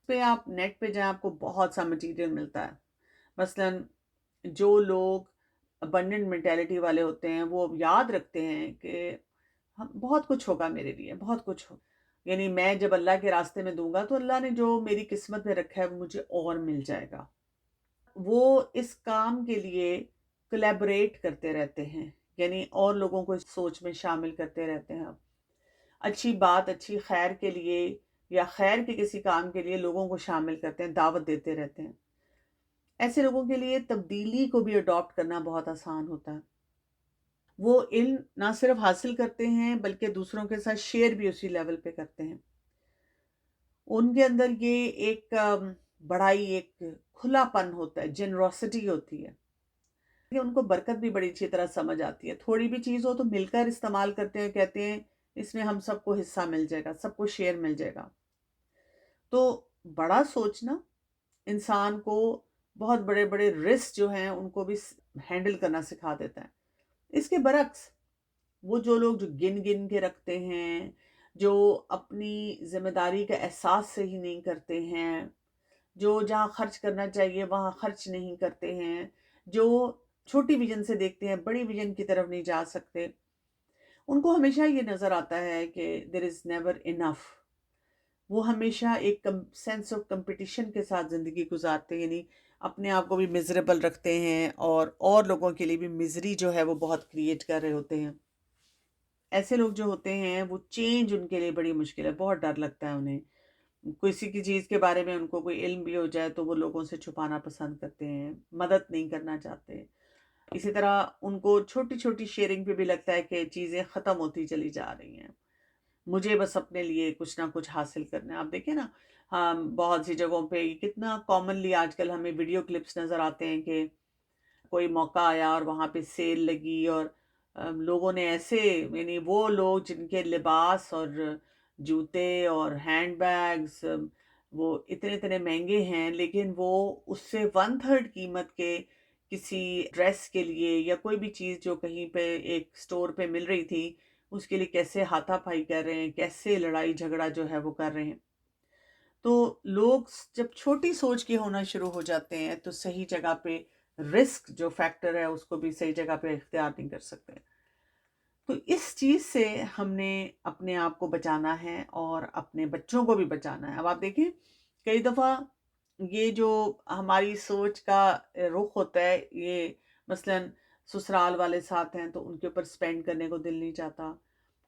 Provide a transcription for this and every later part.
پہ آپ نیٹ پہ جائیں، آپ کو بہت سا مٹیریل ملتا ہے. مثلاً جو لوگ ابنڈنٹ مینٹیلٹی والے ہوتے ہیں وہ اب یاد رکھتے ہیں کہ بہت کچھ ہوگا میرے لیے، بہت کچھ ہوگا. یعنی میں جب اللہ کے راستے میں دوں گا تو اللہ نے جو میری قسمت میں رکھا ہے وہ مجھے اور مل جائے گا. وہ اس کام کے لیے کولیبریٹ کرتے رہتے ہیں، یعنی اور لوگوں کو اس سوچ میں شامل کرتے رہتے ہیں. اچھی بات، اچھی خیر کے لیے یا خیر کے کسی کام کے لیے لوگوں کو شامل کرتے ہیں، دعوت دیتے رہتے ہیں. ایسے لوگوں کے لیے تبدیلی کو بھی اڈاپٹ کرنا بہت آسان ہوتا ہے. وہ علم نہ صرف حاصل کرتے ہیں بلکہ دوسروں کے ساتھ شیئر بھی اسی لیول پہ کرتے ہیں. ان کے اندر یہ ایک بڑائی، ایک کھلا پن ہوتا ہے، جنروسٹی ہوتی ہے کہ ان کو برکت بھی بڑی اچھی طرح سمجھ آتی ہے. تھوڑی بھی چیز ہو تو مل کر استعمال کرتے ہیں، کہتے ہیں اس میں ہم سب کو حصہ مل جائے گا، سب کو شیئر مل جائے گا. تو بڑا سوچنا انسان کو بہت بڑے بڑے رسک جو ہیں ان کو بھی ہینڈل کرنا سکھا دیتا ہے. اس کے برعکس وہ جو لوگ جو گن گن کے رکھتے ہیں، جو اپنی ذمہ داری کا احساس صحیح نہیں کرتے ہیں، جو جہاں خرچ کرنا چاہیے وہاں خرچ نہیں کرتے ہیں، جو چھوٹی ویژن سے دیکھتے ہیں بڑی ویژن کی طرف نہیں جا سکتے، ان کو ہمیشہ یہ نظر آتا ہے کہ دیر از نیور انف. وہ ہمیشہ ایک سینس آف کمپٹیشن کے ساتھ زندگی گزارتے ہیں، یعنی اپنے آپ کو بھی مزریبل رکھتے ہیں اور لوگوں کے لیے بھی مزری جو ہے وہ بہت کریٹ کر رہے ہوتے ہیں. ایسے لوگ جو ہوتے ہیں وہ چینج ان کے لیے بڑی مشکل ہے، بہت ڈر لگتا ہے انہیں. کسی کی چیز کے بارے میں ان کو کوئی علم بھی ہو جائے تو وہ لوگوں سے چھپانا پسند کرتے ہیں، مدد نہیں کرنا چاہتے. اسی طرح ان کو چھوٹی چھوٹی شیئرنگ پہ بھی لگتا ہے کہ چیزیں ختم ہوتی چلی جا رہی ہیں، مجھے بس اپنے لیے کچھ نہ کچھ حاصل کرنا ہے. آپ دیکھیں نا، بہت سی جگہوں پہ کتنا کامنلی آج کل ہمیں ویڈیو کلپس نظر آتے ہیں کہ کوئی موقع آیا اور وہاں پہ سیل لگی اور لوگوں نے ایسے، یعنی وہ لوگ جن کے لباس اور جوتے اور ہینڈ بیگز وہ اتنے اتنے مہنگے ہیں، لیکن وہ اس سے 1/3 قیمت کے کسی ڈریس کے لیے یا کوئی بھی چیز جو کہیں پہ ایک سٹور پہ مل رہی تھی اس کے لیے کیسے ہاتھا پائی کر رہے ہیں، کیسے لڑائی جھگڑا جو ہے وہ کر رہے ہیں. تو لوگ جب چھوٹی سوچ کے ہونا شروع ہو جاتے ہیں تو صحیح جگہ پہ رسک جو فیکٹر ہے اس کو بھی صحیح جگہ پہ اختیار نہیں کر سکتے. تو اس چیز سے ہم نے اپنے آپ کو بچانا ہے اور اپنے بچوں کو بھی بچانا ہے. اب آپ دیکھیں کئی دفعہ یہ جو ہماری سوچ کا رخ ہوتا ہے، یہ مثلاً سسرال والے ساتھ ہیں تو ان کے اوپر سپینڈ کرنے کو دل نہیں چاہتا.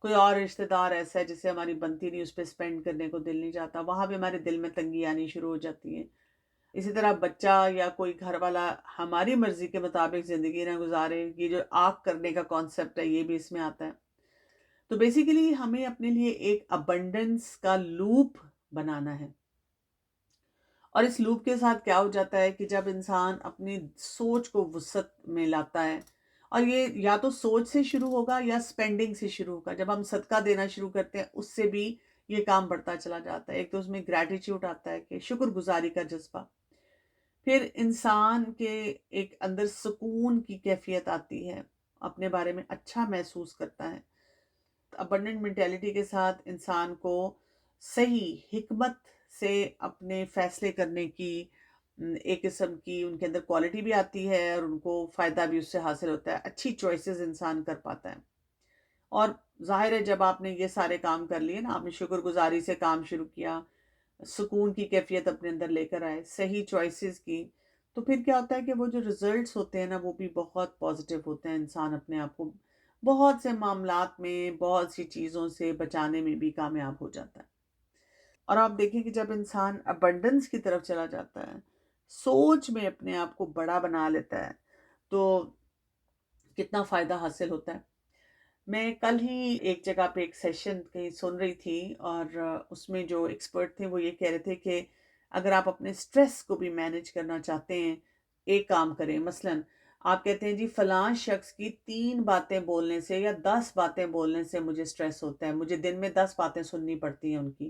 کوئی اور رشتہ دار ایسا ہے جس سے ہماری بنتی نہیں، اس پہ سپینڈ کرنے کو دل نہیں چاہتا، وہاں بھی ہمارے دل میں تنگی آنی شروع ہو جاتی ہے. اسی طرح بچہ یا کوئی گھر والا ہماری مرضی کے مطابق زندگی نہ گزارے، یہ جو آگ کرنے کا کانسیپٹ ہے یہ بھی اس میں آتا ہے. تو بیسیکلی ہمیں اپنے لیے ایک ابنڈنس کا لوپ بنانا ہے. اور اس لوپ کے ساتھ کیا ہو جاتا ہے کہ جب انسان اپنی سوچ کو وسعت میں لاتا ہے، اور یہ یا تو سوچ سے شروع ہوگا یا سپینڈنگ سے شروع ہوگا. جب ہم صدقہ دینا شروع کرتے ہیں اس سے بھی یہ کام بڑھتا چلا جاتا ہے. ایک تو اس میں گریٹیٹیوڈ آتا ہے کہ شکر گزاری کا جذبہ، پھر انسان کے ایک اندر سکون کی کیفیت آتی ہے، اپنے بارے میں اچھا محسوس کرتا ہے. ابنڈنٹ مینٹیلٹی کے ساتھ انسان کو صحیح حکمت سے اپنے فیصلے کرنے کی ایک قسم کی ان کے اندر کوالٹی بھی آتی ہے اور ان کو فائدہ بھی اس سے حاصل ہوتا ہے. اچھی چوائسز انسان کر پاتا ہے. اور ظاہر ہے جب آپ نے یہ سارے کام کر لیے نا، آپ نے شکر گزاری سے کام شروع کیا، سکون کی کیفیت اپنے اندر لے کر آئے، صحیح چوائسز کی، تو پھر کیا ہوتا ہے کہ وہ جو ریزلٹس ہوتے ہیں نا وہ بھی بہت پازیٹیو ہوتے ہیں. انسان اپنے آپ کو بہت سے معاملات میں، بہت سی چیزوں سے بچانے میں بھی کامیاب ہو جاتا ہے. اور آپ دیکھیں کہ جب انسان ابنڈنس کی طرف چلا جاتا ہے، سوچ میں اپنے آپ کو بڑا بنا لیتا ہے، تو کتنا فائدہ حاصل ہوتا ہے. میں کل ہی ایک جگہ پہ ایک سیشن کہیں سن رہی تھی، اور اس میں جو ایکسپرٹ تھے وہ یہ کہہ رہے تھے کہ اگر آپ اپنے سٹریس کو بھی مینج کرنا چاہتے ہیں، ایک کام کریں. مثلاً آپ کہتے ہیں جی فلاں شخص کی 3 باتیں بولنے سے یا 10 باتیں بولنے سے مجھے سٹریس ہوتا ہے، مجھے دن میں 10 باتیں سننی پڑتی ہیں ان کی.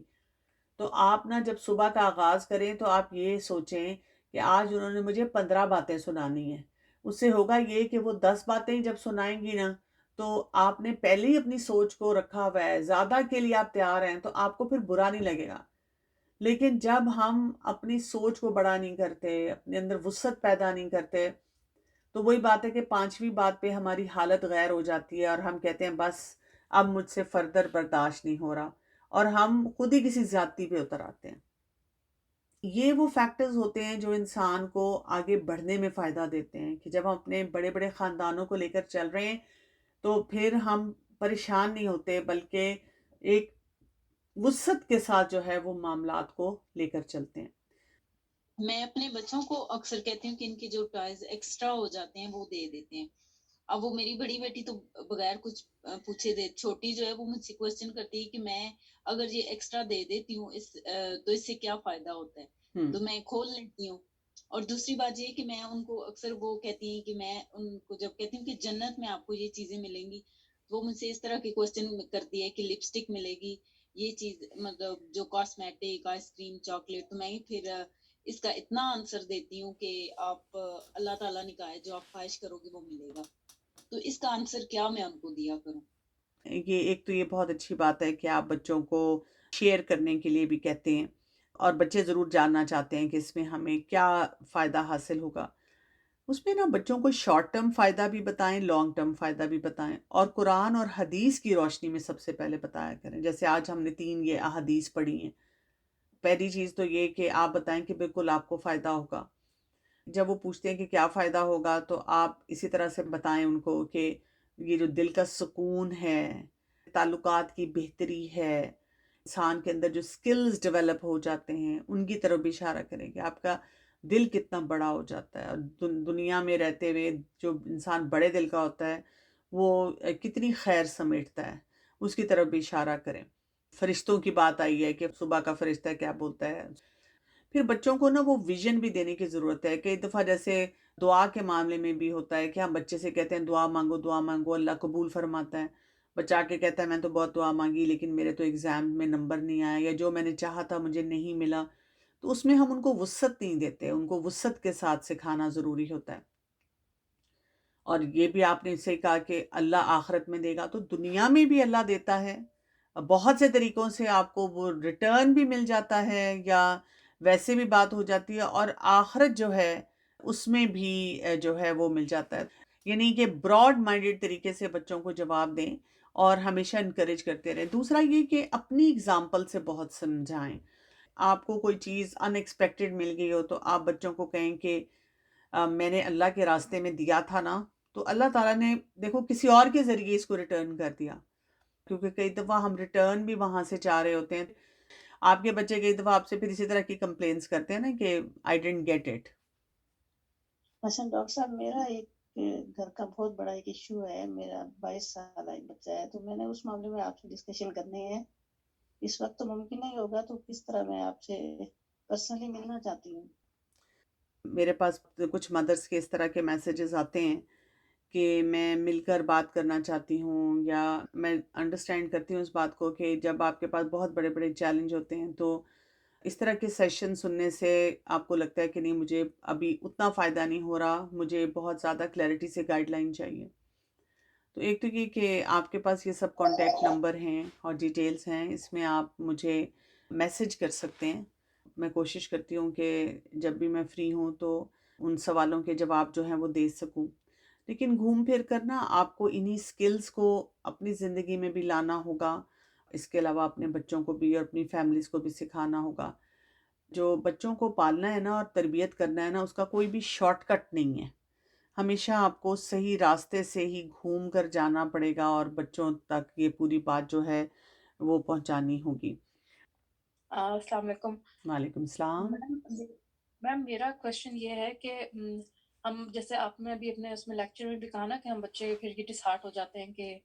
تو آپ نا جب صبح کا آغاز کریں تو آپ یہ سوچیں کہ آج انہوں نے مجھے 15 باتیں سنانی ہیں. اس سے ہوگا یہ کہ وہ 10 باتیں جب سنائیں گی نا تو آپ نے پہلے ہی اپنی سوچ کو رکھا ہوا ہے، زیادہ کے لیے آپ تیار ہیں تو آپ کو پھر برا نہیں لگے گا. لیکن جب ہم اپنی سوچ کو بڑا نہیں کرتے، اپنے اندر وسعت پیدا نہیں کرتے، تو وہی بات ہے کہ پانچویں بات پہ ہماری حالت غیر ہو جاتی ہے اور ہم کہتے ہیں بس اب مجھ سے فردر برداشت نہیں ہو رہا، اور ہم خود ہی کسی زیادتی پہ اتر آتے ہیں۔ یہ وہ فیکٹرز ہوتے ہیں جو انسان کو آگے بڑھنے میں فائدہ دیتے ہیں، کہ جب ہم اپنے بڑے بڑے خاندانوں کو لے کر چل رہے ہیں تو پھر ہم پریشان نہیں ہوتے، بلکہ ایک وسعت کے ساتھ جو ہے وہ معاملات کو لے کر چلتے ہیں۔ میں اپنے بچوں کو اکثر کہتی ہوں کہ ان کے جو ٹوائز ایکسٹرا ہو جاتے ہیں وہ دے دیتے ہیں۔ اب وہ میری بڑی بیٹی تو بغیر کچھ پوچھے دے، چھوٹی جو ہے وہ مجھ سے کوشچن کرتی ہے کہ میں اگر یہ ایکسٹرا دے دیتی ہوں تو اس سے کیا فائدہ ہوتا ہے، تو میں کھول لیتی ہوں۔ اور دوسری بات یہ کہ میں ان کو اکثر وہ کہتی ہیں کہ میں ان کو جب کہتی ہوں کہ جنت میں آپ کو یہ چیزیں ملیں گی، وہ مجھ سے اس طرح کے کوشچن کرتی ہے کہ لپسٹک ملے گی، یہ چیز مطلب جو کاسمیٹک، آئس کریم، چاکلیٹ، تو میں ہی پھر اس کا اتنا آنسر دیتی ہوں کہ آپ اللہ تعالیٰ نے کہا ہے جو آپ خواہش کرو گے وہ ملے گا، تو اس کا آنسر کیا میں ان کو دیا کروں؟ یہ ایک تو یہ بہت اچھی بات ہے کہ آپ بچوں کو شیئر کرنے کے لیے بھی کہتے ہیں، اور بچے ضرور جاننا چاہتے ہیں کہ اس میں ہمیں کیا فائدہ حاصل ہوگا۔ اس میں نا بچوں کو شارٹ ٹرم فائدہ بھی بتائیں، لانگ ٹرم فائدہ بھی بتائیں، اور قرآن اور حدیث کی روشنی میں سب سے پہلے بتایا کریں۔ جیسے آج ہم نے 3 یہ احادیث پڑھی ہیں۔ پہلی چیز تو یہ کہ آپ بتائیں کہ بالکل آپ کو فائدہ ہوگا۔ جب وہ پوچھتے ہیں کہ کیا فائدہ ہوگا تو آپ اسی طرح سے بتائیں ان کو کہ یہ جو دل کا سکون ہے، تعلقات کی بہتری ہے، انسان کے اندر جو سکلز ڈیولپ ہو جاتے ہیں ان کی طرف بھی اشارہ کریں کہ آپ کا دل کتنا بڑا ہو جاتا ہے، اور دنیا میں رہتے ہوئے جو انسان بڑے دل کا ہوتا ہے وہ کتنی خیر سمیٹتا ہے، اس کی طرف بھی اشارہ کریں۔ فرشتوں کی بات آئی ہے کہ صبح کا فرشتہ کیا بولتا ہے۔ پھر بچوں کو نا وہ ویژن بھی دینے کی ضرورت ہے، کئی دفعہ جیسے دعا کے معاملے میں بھی ہوتا ہے کہ ہم بچے سے کہتے ہیں دعا مانگو اللہ قبول فرماتا ہے۔ بچہ آ کے کہتا ہے میں تو بہت دعا مانگی لیکن میرے تو ایگزام میں نمبر نہیں آیا، یا جو میں نے چاہا تھا مجھے نہیں ملا، تو اس میں ہم ان کو وسعت نہیں دیتے، ان کو وسعت کے ساتھ سکھانا ضروری ہوتا ہے۔ اور یہ بھی آپ نے اس سے کہا کہ اللہ آخرت میں دے گا، تو دنیا میں بھی اللہ دیتا ہے، بہت سے طریقوں سے آپ کو وہ ریٹرن بھی مل جاتا ہے، یا ویسے بھی بات ہو جاتی ہے، اور آخرت جو ہے اس میں بھی جو ہے وہ مل جاتا ہے۔ یعنی کہ براڈ مائنڈڈ طریقے سے بچوں کو جواب دیں اور ہمیشہ انکریج کرتے رہیں۔ دوسرا یہ کہ اپنی اگزامپل سے بہت سمجھائیں۔ آپ کو کوئی چیز ان ایکسپیکٹڈ مل گئی ہو تو آپ بچوں کو کہیں کہ میں نے اللہ کے راستے میں دیا تھا نا، تو اللہ تعالیٰ نے دیکھو کسی اور کے ذریعے اس کو ریٹرن کر دیا، کیونکہ کئی دفعہ ہم ریٹرن بھی وہاں سے چاہ رہے ہوتے ہیں۔ آپ کے بچے کئی دفعہ آپ سے پھر اسی طرح کی کمپلینس کرتے ہیں نا کہ آئی ڈنٹ گیٹ اٹ۔ اچھا ڈاکٹر صاحب، میرا ایک گھر کا بہت بڑا ایک ایشو ہے، میرا 22 سالہ ایک بچہ ہے، تو میں نے اس معاملے میں آپ سے ڈسکشن کرنی ہے۔ اس وقت تو ممکن نہیں ہوگا، تو کس طرح میں آپ سے پرسنلی ملنا چاہتی ہوں۔ میرے پاس کچھ مدرس کے اس طرح کے میسیجز آتے ہیں کہ میں مل کر بات کرنا چاہتی ہوں، یا میں انڈرسٹینڈ کرتی ہوں اس بات کو کہ جب آپ کے پاس بہت بڑے بڑے چیلنج ہوتے ہیں تو اس طرح کے سیشن سننے سے آپ کو لگتا ہے کہ نہیں مجھے ابھی اتنا فائدہ نہیں ہو رہا، مجھے بہت زیادہ کلیئرٹی سے گائیڈ لائن چاہیے۔ تو ایک تو یہ کہ آپ کے پاس یہ سب کانٹیکٹ نمبر ہیں اور ڈیٹیلز ہیں، اس میں آپ مجھے میسج کر سکتے ہیں۔ میں کوشش کرتی ہوں کہ جب بھی میں فری ہوں تو ان سوالوں کے جواب جو ہیں وہ دے سکوں، لیکن گھوم پھر کر نا آپ کو انہی سکلز کو اپنی زندگی میں بھی لانا ہوگا، اس کے علاوہ اپنے بچوں کو بھی اور اپنی فیملیز کو بھی سکھانا ہوگا۔ جو بچوں کو پالنا ہے نا اور تربیت کرنا ہے نا، اس کا کوئی بھی شارٹ کٹ نہیں ہے، ہمیشہ آپ کو صحیح راستے سے ہی گھوم کر جانا پڑے گا اور بچوں تک یہ پوری بات جو ہے وہ پہنچانی ہوگی۔ السلام علیکم وعلیکم السلام۔ میم میرا کوشچن یہ ہے کہ ہم جیسے آپ نے ابھی اپنے اس میں لیکچر میں بھی کہا نا کہ ہم بچے پھر یہ ڈس ہارٹ ہو جاتے ہیں کہ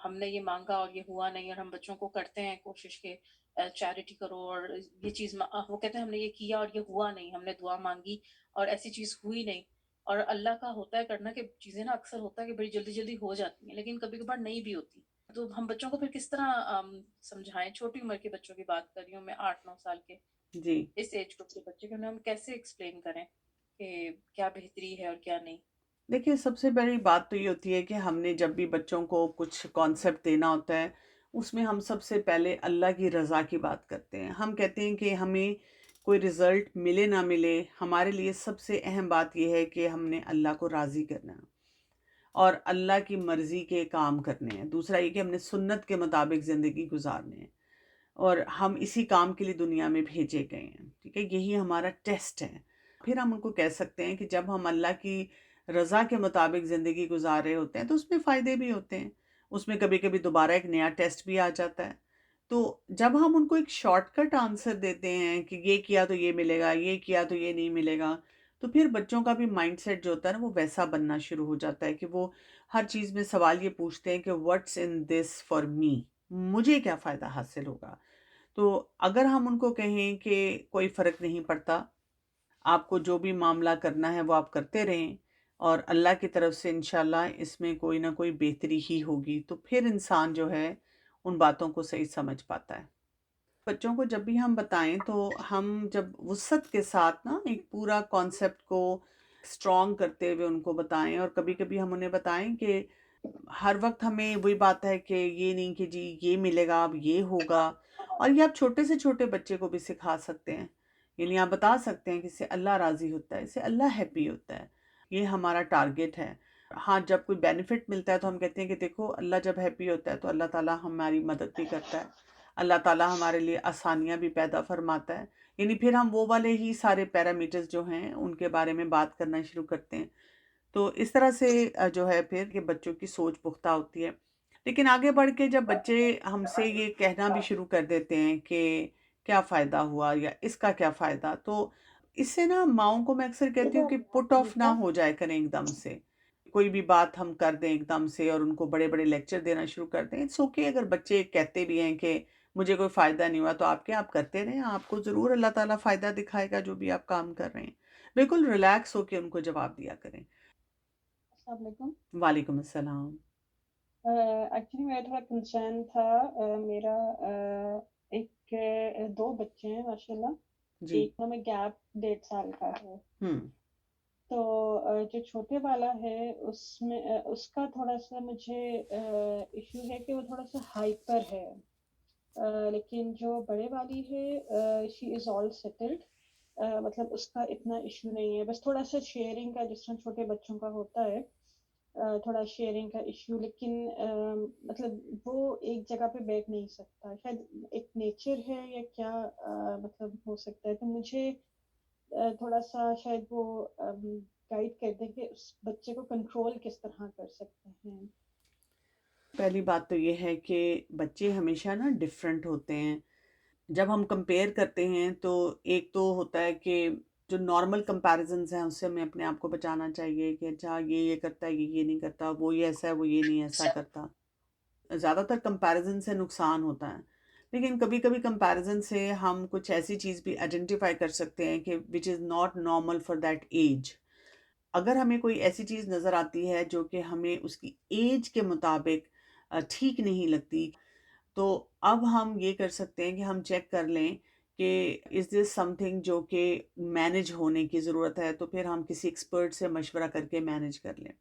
ہم نے یہ مانگا اور یہ ہوا نہیں، اور ہم بچوں کو کرتے ہیں کوشش کہ چیریٹی کرو، اور یہ چیز وہ کہتے ہیں ہم نے یہ کیا اور یہ ہوا نہیں، ہم نے دعا مانگی اور ایسی چیز ہوئی نہیں۔ اور اللہ کا ہوتا ہے کرنا کہ چیزیں نا اکثر ہوتا ہے کہ بڑی جلدی جلدی ہو جاتی ہیں، لیکن کبھی کبھار نہیں بھی ہوتی، تو ہم بچوں کو پھر کس طرح سمجھائیں؟ چھوٹی عمر کے بچوں کی بات کر رہی ہوں میں، 8 9 سال کے، جی اس ایج گروپ کے بچے کے، انہیں ہم کیسے ایکسپلین کریں کہ کیا بہتری ہے اور کیا نہیں؟ دیکھیے، سب سے بڑی بات تو یہ ہوتی ہے کہ ہم نے جب بھی بچوں کو کچھ کانسیپٹ دینا ہوتا ہے اس میں ہم سب سے پہلے اللہ کی رضا کی بات کرتے ہیں. ہم کہتے ہیں کہ ہمیں کوئی رزلٹ ملے نہ ملے، ہمارے لیے سب سے اہم بات یہ ہے کہ ہم نے اللہ کو راضی کرنا ہے اور اللہ کی مرضی کے کام کرنے ہیں. دوسرا یہ کہ ہم نے سنت کے مطابق زندگی گزارنے ہیں اور ہم اسی کام کے لیے دنیا میں بھیجے گئے ہیں. ٹھیک ہے، یہی ہمارا ٹیسٹ ہے. پھر ہم ان کو کہہ سکتے ہیں کہ جب ہم اللہ کی رضا کے مطابق زندگی گزار رہے ہوتے ہیں تو اس میں فائدے بھی ہوتے ہیں. اس میں کبھی کبھی دوبارہ ایک نیا ٹیسٹ بھی آ جاتا ہے. تو جب ہم ان کو ایک شارٹ کٹ آنسر دیتے ہیں کہ یہ کیا تو یہ ملے گا، یہ کیا تو یہ نہیں ملے گا، تو پھر بچوں کا بھی مائنڈ سیٹ جو ہوتا ہے نا وہ ویسا بننا شروع ہو جاتا ہے کہ وہ ہر چیز میں سوال یہ پوچھتے ہیں کہ what's in this for me, مجھے کیا فائدہ حاصل ہوگا. تو اگر ہم ان کو کہیں کہ کوئی فرق نہیں پڑتا، آپ کو جو بھی معاملہ کرنا ہے وہ آپ کرتے رہیں اور اللہ کی طرف سے انشاءاللہ اس میں کوئی نہ کوئی بہتری ہی ہوگی، تو پھر انسان جو ہے ان باتوں کو صحیح سمجھ پاتا ہے. بچوں کو جب بھی ہم بتائیں تو ہم جب وسعت کے ساتھ نا ایک پورا کانسیپٹ کو اسٹرانگ کرتے ہوئے ان کو بتائیں، اور کبھی کبھی ہم انہیں بتائیں کہ ہر وقت ہمیں وہی بات ہے کہ یہ نہیں کہ جی یہ ملے گا اب یہ ہوگا. اور یہ آپ چھوٹے سے چھوٹے بچے کو بھی سکھا سکتے ہیں. یعنی آپ بتا سکتے ہیں کہ اس سے اللہ راضی ہوتا ہے، اس سے اللہ ہیپی ہوتا ہے، یہ ہمارا ٹارگٹ ہے. ہاں جب کوئی بینیفٹ ملتا ہے تو ہم کہتے ہیں کہ دیکھو اللہ جب ہیپی ہوتا ہے تو اللہ تعالیٰ ہماری مدد بھی کرتا ہے، اللہ تعالیٰ ہمارے لیے آسانیاں بھی پیدا فرماتا ہے. یعنی پھر ہم وہ والے ہی سارے پیرامیٹرز جو ہیں ان کے بارے میں بات کرنا شروع کرتے ہیں. تو اس طرح سے جو ہے پھر کہ بچوں کی سوچ پختہ ہوتی ہے. لیکن آگے بڑھ کے جب بچے ہم سے یہ کہنا بھی شروع کر دیتے ہیں کہ کیا فائدہ ہوا یا اس کا کیا فائدہ، تو اس سے نا ماؤں کو میں اکثر کہتی ہوں کہ پٹ آف نہ ہو جائے کریں ایک دم سے. کوئی بھی بات ہم کر دیں ایک دم سے اور ان کو بڑے بڑے لیکچر دینا شروع کر دیں. اٹس اوکے اگر بچے کہتے بھی ہیں کہ مجھے کوئی فائدہ نہیں ہوا، تو آپ کیا آپ کرتے رہیں، آپ کو ضرور اللہ تعالیٰ فائدہ دکھائے گا جو بھی آپ کام کر رہے ہیں. بالکل ریلیکس ہو کے ان کو جواب دیا کریں. السلام علیکم. وعلیکم السلام. ایکچولی میرا تھوڑا کنسرن تھا. میرا ایک 2 بچے ہیں ماشاء اللہ. جی. ایک میں گیپ 1.5 سال کا ہے. ہوں. تو جو چھوٹے والا ہے اس میں اس کا تھوڑا سا مجھے ایشو ہے کہ وہ تھوڑا سا ہائپر ہے. لیکن جو بڑے والی ہے شی از آل سیٹلڈ. مطلب اس کا اتنا ایشو نہیں ہے، بس تھوڑا سا شیئرنگ کا جس طرح چھوٹے بچوں کا ہوتا ہے تھوڑا شیئرنگ کا ایشو. لیکن مطلب وہ ایک جگہ پہ بیٹھ نہیں سکتا، شاید ایک نیچر ہے یا کیا مطلب ہو سکتا ہے. تو مجھے تھوڑا سا شاید وہ گائیڈ کر دیں کہ اس بچے کو کنٹرول کس طرح کر سکتے ہیں. پہلی بات تو یہ ہے کہ بچے ہمیشہ نا ڈفرینٹ ہوتے ہیں. جب ہم کمپیئر کرتے ہیں تو ایک تو ہوتا ہے کہ جو نارمل کمپیریزنز ہیں اس سے ہمیں اپنے آپ کو بچانا چاہیے کہ اچھا یہ کرتا ہے، یہ نہیں کرتا، وہ یہ ایسا ہے، وہ یہ نہیں ایسا کرتا. زیادہ تر کمپیریزن سے نقصان ہوتا ہے، لیکن کبھی کبھی کمپیریزن سے ہم کچھ ایسی چیز بھی آئیڈینٹیفائی کر سکتے ہیں کہ which is not normal for that age. اگر ہمیں کوئی ایسی چیز نظر آتی ہے جو کہ ہمیں اس کی ایج کے مطابق ٹھیک نہیں لگتی، تو اب ہم یہ کر سکتے ہیں کہ ہم چیک کر لیں کہ از دس سم تھنگ جو کہ مینج ہونے کی ضرورت ہے، تو پھر ہم کسی ایکسپرٹ سے مشورہ کر کے مینج کر لیں.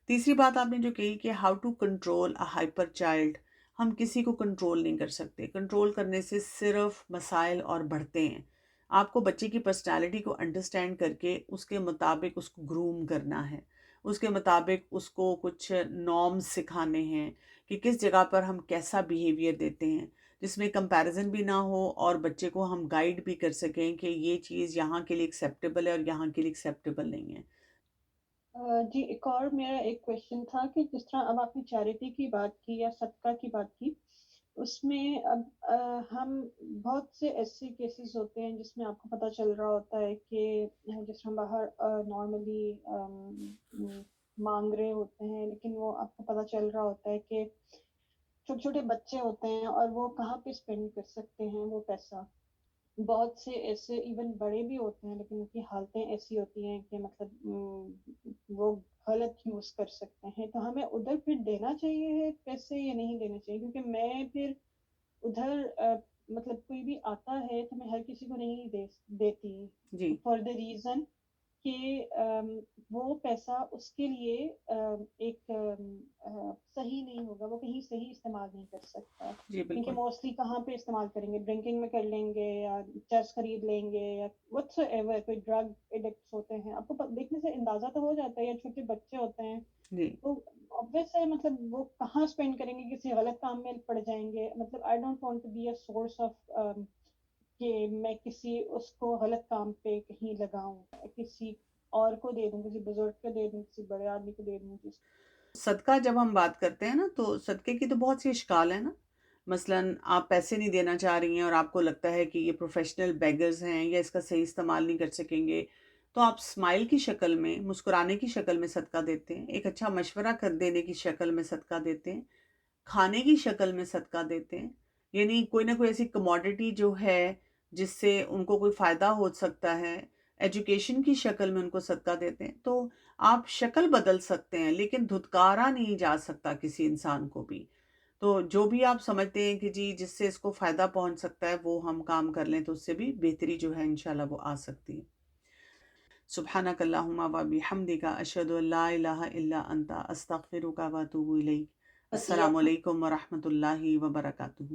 تیسری بات آپ نے جو کہی کہ how to control a hyper child, ہم کسی کو کنٹرول نہیں کر سکتے. کنٹرول کرنے سے صرف مسائل اور بڑھتے ہیں. آپ کو بچے کی پرسنالٹی کو انڈرسٹینڈ کر کے اس کے مطابق اس کو گروم کرنا ہے، اس کے مطابق اس کو کچھ نارمز سکھانے ہیں کہ کس جگہ پر ہم کیسا بیہیویئر دیتے ہیں جس میں کمپیریزن بھی نہ ہو اور بچے کو ہم گائیڈ بھی کر سکیں کہ یہ چیز یہاں کے لیے ایکسیپٹیبل ہے اور یہاں کے لیے ایکسیپٹیبل نہیں ہے. جی ایک اور میرا ایک کویشچن تھا کہ جس طرح اب آپ نے چیریٹی کی بات کی یا صدقہ کی بات کی، اس میں اب ہم بہت سے ایسے کیسز ہوتے ہیں جس میں آپ کو پتہ چل رہا ہوتا ہے کہ جس طرح باہر نارملی مانگ رہے ہوتے ہیں، لیکن وہ آپ کو پتہ چل رہا ہوتا ہے کہ چھوٹے چھوٹے بچے ہوتے ہیں اور وہ کہاں پہ اسپینڈ کر سکتے ہیں وہ پیسہ. بہت سے ایسے ایون بڑے بھی ہوتے ہیں لیکن ان کی حالتیں ایسی ہوتی ہیں کہ مطلب وہ غلط یوز کر سکتے ہیں. تو ہمیں ادھر پھر دینا چاہیے پیسے یا نہیں دینا چاہیے؟ کیونکہ میں پھر ادھر مطلب کوئی بھی آتا ہے تو میں ہر کسی کو نہیں دیتی جی. فار دا ریزن کہ وہ پیسہ اس کے لیے ایک صحیح نہیں ہوگا، وہ کہیں صحیح استعمال نہیں کر سکتا، جی کیونکہ بالکل موسٹلی کہاں پہ استعمال کریں گے؟ ڈرنکنگ میں کر لیں گے، یا چرس خرید لیں گے، یا وٹس ایور، کوئی ڈرگ ایڈکٹس ہوتے ہیں، آپ کو دیکھنے سے اندازہ تو ہو جاتا ہے، یا چھوٹے بچے ہوتے ہیں جی تو obvious ہے، مطلب وہ کہاں اسپینڈ کریں گے؟ کسی غلط کام میں پڑ جائیں گے. مطلب I don't want to be a source of کہ میں کسی اس کو غلط کام پہ کہیں لگاؤں، کسی اور کو دے دوں، کسی بزرگ کو دے دوں، کسی بڑے آدمی کو دے دوں. صدقہ جب ہم بات کرتے ہیں نا تو صدقے کی تو بہت سی اشکال ہیں نا. مثلاً آپ پیسے نہیں دینا چاہ رہی ہیں اور آپ کو لگتا ہے کہ یہ پروفیشنل بیگرز ہیں یا اس کا صحیح استعمال نہیں کر سکیں گے، تو آپ اسمائل کی شکل میں، مسکرانے کی شکل میں صدقہ دیتے ہیں، ایک اچھا مشورہ کر دینے کی شکل میں صدقہ دیتے ہیں، کھانے کی شکل میں صدقہ دیتے ہیں. یعنی کوئی نہ کوئی ایسی کموڈٹی جو ہے جس سے ان کو کوئی فائدہ ہو سکتا ہے، ایجوکیشن کی شکل میں ان کو صدقہ دیتے ہیں. تو آپ شکل بدل سکتے ہیں لیکن دھتکارا نہیں جا سکتا کسی انسان کو بھی. تو جو بھی آپ سمجھتے ہیں کہ جی جس سے اس کو فائدہ پہنچ سکتا ہے وہ ہم کام کر لیں تو اس سے بھی بہتری جو ہے انشاءاللہ وہ آ سکتی ہے. سبحانک اللہم و بحمدک اشہد ان لا الہ الا انت استغفرک و اتوب الیک. السلام علیکم ورحمۃ اللہ وبرکاتہ.